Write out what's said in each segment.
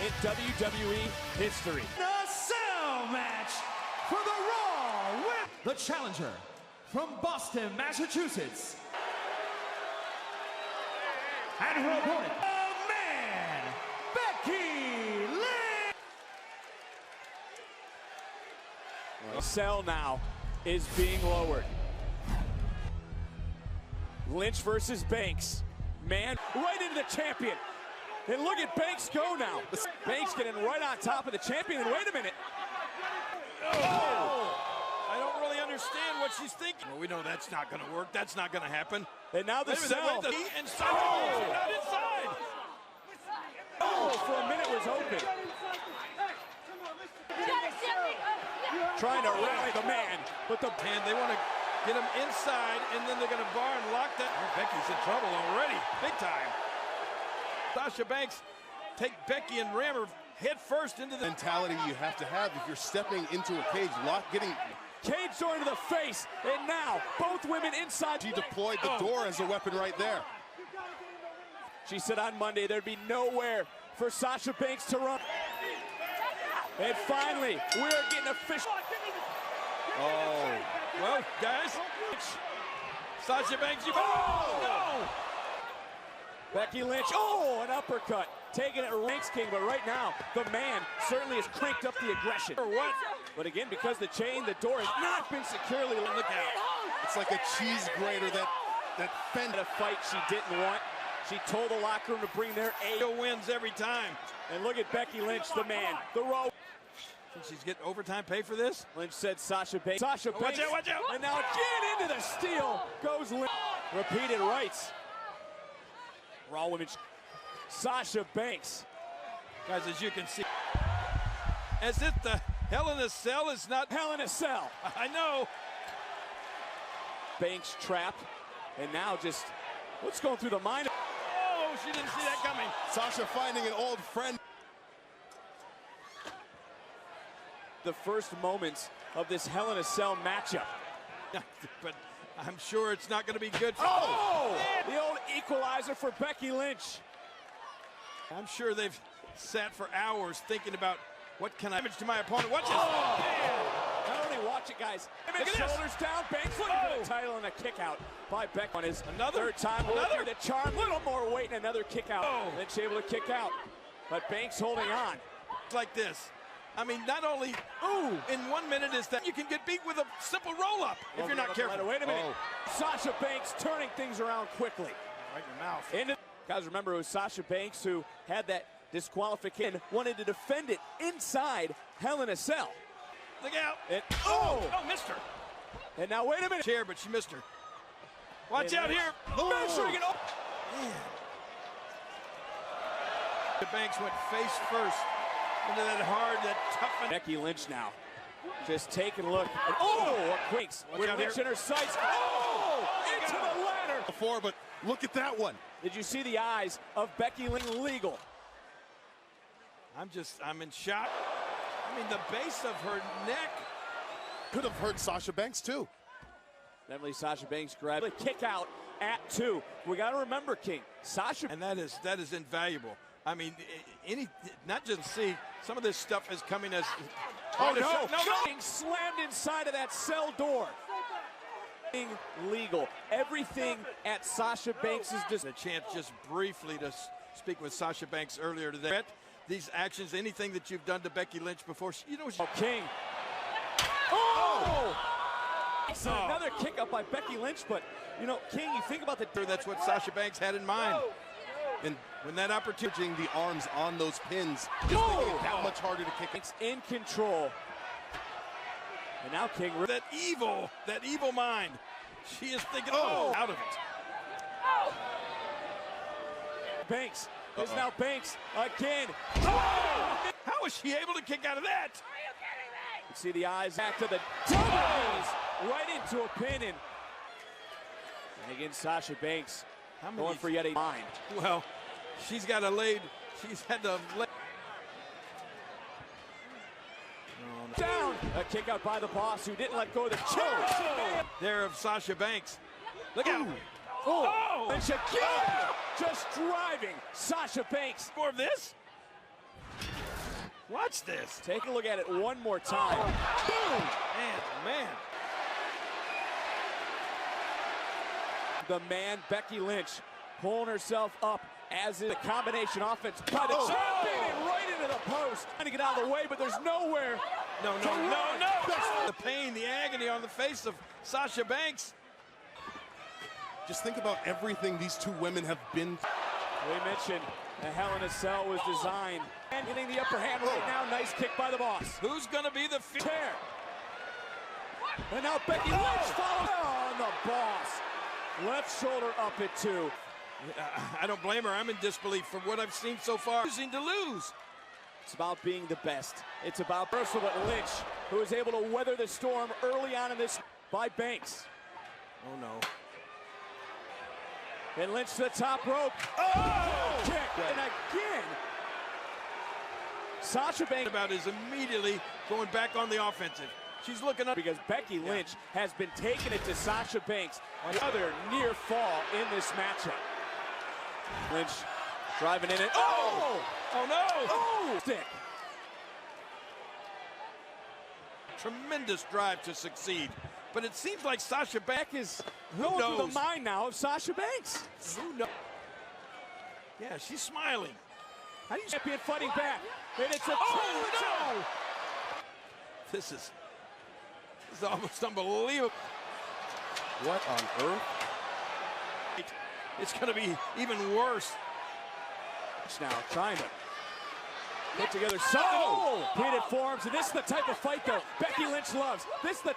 in WWE history. The cell match for the Raw with the challenger from Boston, Massachusetts. And her opponent, the man, Becky Linch. Cell now is being lowered. Lynch versus Banks. Man, right into the champion. And look at Banks go now. Banks getting right on top of the champion. And wait a minute. I don't really understand what she's thinking. Well, we know that's not going to work. That's not going to happen. And now the cell. And Sasha not inside. Oh, for a minute was open. Trying to rally the man, but the hand, they want to get him inside, and then they're going to bar and lock that. Oh, Becky's in trouble already, big time. Sasha Banks take Becky and ram her head first into the mentality you have to have if you're stepping into a cage, getting cage door into the face, and now both women inside. She deployed the door as a weapon right there. She said on Monday there'd be nowhere for Sasha Banks to run. And finally, we're getting official. Oh, well, guys, Sasha Banks, you no! Becky Lynch, an uppercut. Taking it ranks King, but right now, the man certainly has cranked up the aggression. Or what? But again, because the door has not been securely look out. It's like a cheese grater that fended a fight she didn't want. She told the locker room to bring their A. Wins every time. And look at Becky Lynch, the man, the row. Think she's getting overtime pay for this? Lynch said Sasha Banks. Sasha Banks. Watch out. And now again into the steel goes Lynch. Repeated rights. Raw Women's. Sasha Banks. Guys, as you can see, as if the Hell in a Cell is not Hell in a Cell. I know. Banks trapped. And now just, what's going through the mind? Oh, she didn't see that coming. Sasha finding an old friend. The first moments of this Hell in a Cell matchup. But I'm sure it's not going to be good. The old equalizer for Becky Lynch. I'm sure they've sat for hours thinking about what can I damage to my opponent. Watch this. Man. Not only watch it, guys. Shoulders down. Banks looking for the title and a kick out by Becky on his third time. Another the charm. Little more weight and another kick out. Lynch able to kick out. But Banks holding on. Like this. I mean, not only, in 1 minute is that you can get beat with a simple roll-up if you're not careful. Wait a minute. Sasha Banks turning things around quickly. Right in your mouth. Guys, remember, it was Sasha Banks who had that disqualification, wanted to defend it inside Hell in a Cell. Look out. Missed her. And now, wait a minute. Chair, but she missed her. Watch out here. Measuring it. The Banks went face first. Into that tough. Becky Lynch now, just taking a look. And, Quakes with Lynch in her sights. Into the ladder. Before, but look at that one. Did you see the eyes of Becky Lynch legal? I'm in shock. I mean, the base of her neck could have hurt Sasha Banks too. Definitely Sasha Banks grabbed a kick out at 2. We got to remember, King, Sasha, and that is invaluable. I mean, not just see, some of this stuff is coming as... Being slammed inside of that cell door. Legal. Everything at Sasha Banks is a chance just briefly to speak with Sasha Banks earlier today. These actions, anything that you've done to Becky Lynch before, King. Another kick up by Becky Lynch, but, King, you think about that's what Sasha Banks had in mind. And when that opportunity, the arms on those pins, just making it that much harder to kick. It's in control. And now King. That evil mind. She is thinking, out of it. Banks is now Banks again. How was she able to kick out of that? Are you kidding me? You see the eyes back to the double right into a pin. And again, Sasha Banks. Going for yet a mind. Well, she's had to lay. Down. A kick out by the boss who didn't let go of the chair. There of Sasha Banks. Look out. Lynch again. Just driving Sasha Banks. More of this. Watch this. Take a look at it one more time. Boom! Man. The man, Becky Lynch, pulling herself up as is the combination offense by the champion and right into the post. Trying to get out of the way, but there's nowhere. No. The pain, the agony on the face of Sasha Banks. Just think about everything these two women have been. We mentioned the Hell in a Cell was designed. And getting the upper hand right now. Nice kick by the boss. Who's going to be the tear? And now Becky Lynch follows on the boss. Left shoulder up at 2. I don't blame her. I'm in disbelief from what I've seen so far. Losing to lose. It's about being the best. It's about Ursula Lynch, who was able to weather the storm early on in this by Banks. Oh, no. And Lynch to the top rope. Oh! Kick. And again. Sasha Banks about is immediately going back on the offensive. She's looking up because Becky Lynch has been taking it to Sasha Banks. Another near fall in this matchup. Lynch driving in it. Oh! Oh no! Oh! Stick. Tremendous drive to succeed. But it seems like Sasha Banks is going through the mind now of Sasha Banks. Who knows? Yeah, she's smiling. How do you champion fighting back? And it's a no! This is almost unbelievable. What on earth? It's going to be even worse. Now trying to put together something. Heated forms, and this is the type of fight though Becky Lynch loves. This is the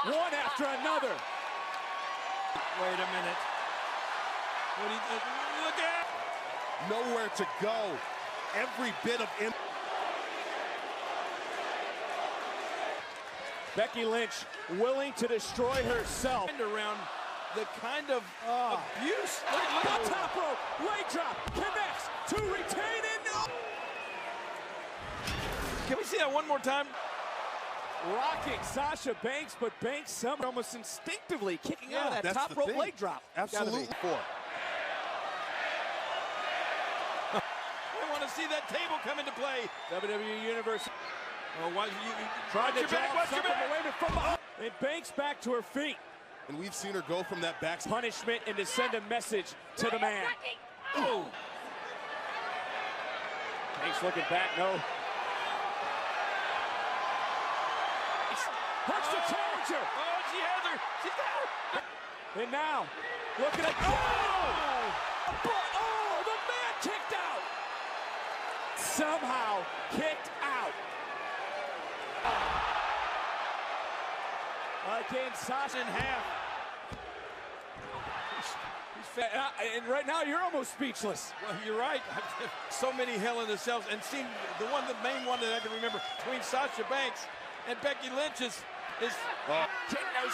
one after another. Wait a minute. What do you look at? Nowhere to go. Every bit of Becky Lynch willing to destroy herself. And around the kind of abuse. Look at the top rope, leg drop, connects to retain it. No. Can we see that one more time? Rocking Sasha Banks, but Banks somehow almost instinctively kicking out of that top rope leg drop. Absolutely. I want to see that table come into play. WWE Universe. Oh, why you tried to drop something away from behind. And Banks back to her feet. And we've seen her go from that back punishment and to send a message to the man. Oh. Banks looking back, no. Hooks the challenger. Oh, she has her. She's got her. And now, look at it. Oh, the man kicked out. Somehow kicked out. Again, Sasha in half. And right now, you're almost speechless. Well, you're right. So many Hell in the Cells, and seeing the main one that I can remember between Sasha Banks and Becky Lynch is no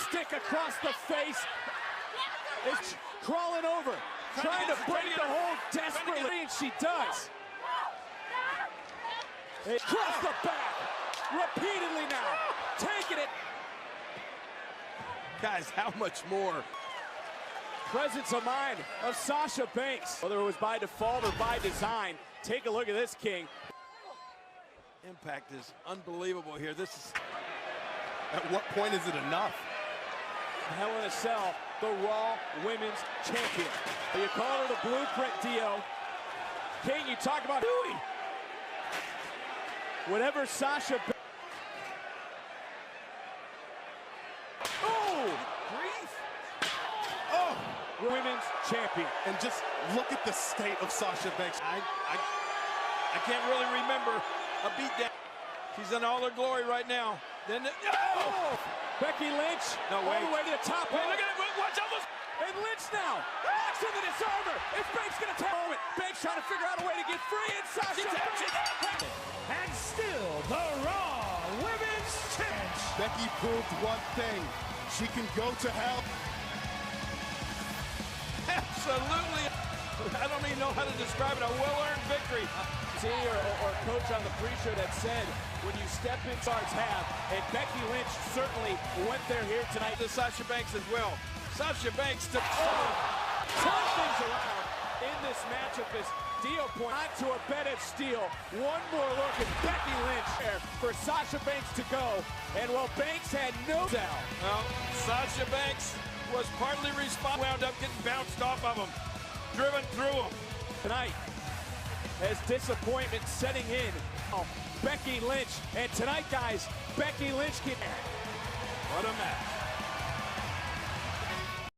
stick across the face. It's crawling over, trying to break the hold desperately, and she does. Across the back, repeatedly now, taking it. Guys, how much more? Presence of mind of Sasha Banks. Whether it was by default or by design, take a look at this, King. Impact is unbelievable here. This is... At what point is it enough? Hell in a Cell, the Raw Women's Champion. You call her the Blueprint, Dio. King, you talk about Dewey. Whatever Sasha Banks. Women's champion. And just look at the state of Sasha Banks. I can't really remember a beatdown. She's in all her glory right now. Then Becky Lynch all the way to the top. Wait, look at it. Watch out. And Lynch now locks in the disarmer. Is Banks going to take a moment? Banks trying to figure out a way to get free. And Sasha Banks. And still the Raw Women's Champion. Becky proved one thing. She can go to hell. Absolutely. I don't even know how to describe it. A well-earned victory. Or coach on the pre-show that said, when you step in, stars have, and Becky Lynch certainly went there here tonight. To Sasha Banks as well. Sasha Banks to turn things around in this matchup as Steel point onto a bed of steel. One more look at Becky Lynch here for Sasha Banks to go. And while Banks had no doubt. Well, Sasha Banks was partly responsible. Wound up getting bounced off of him, driven through him. Tonight, as disappointment setting in, Becky Lynch. And tonight, guys, Becky Lynch can. What a match.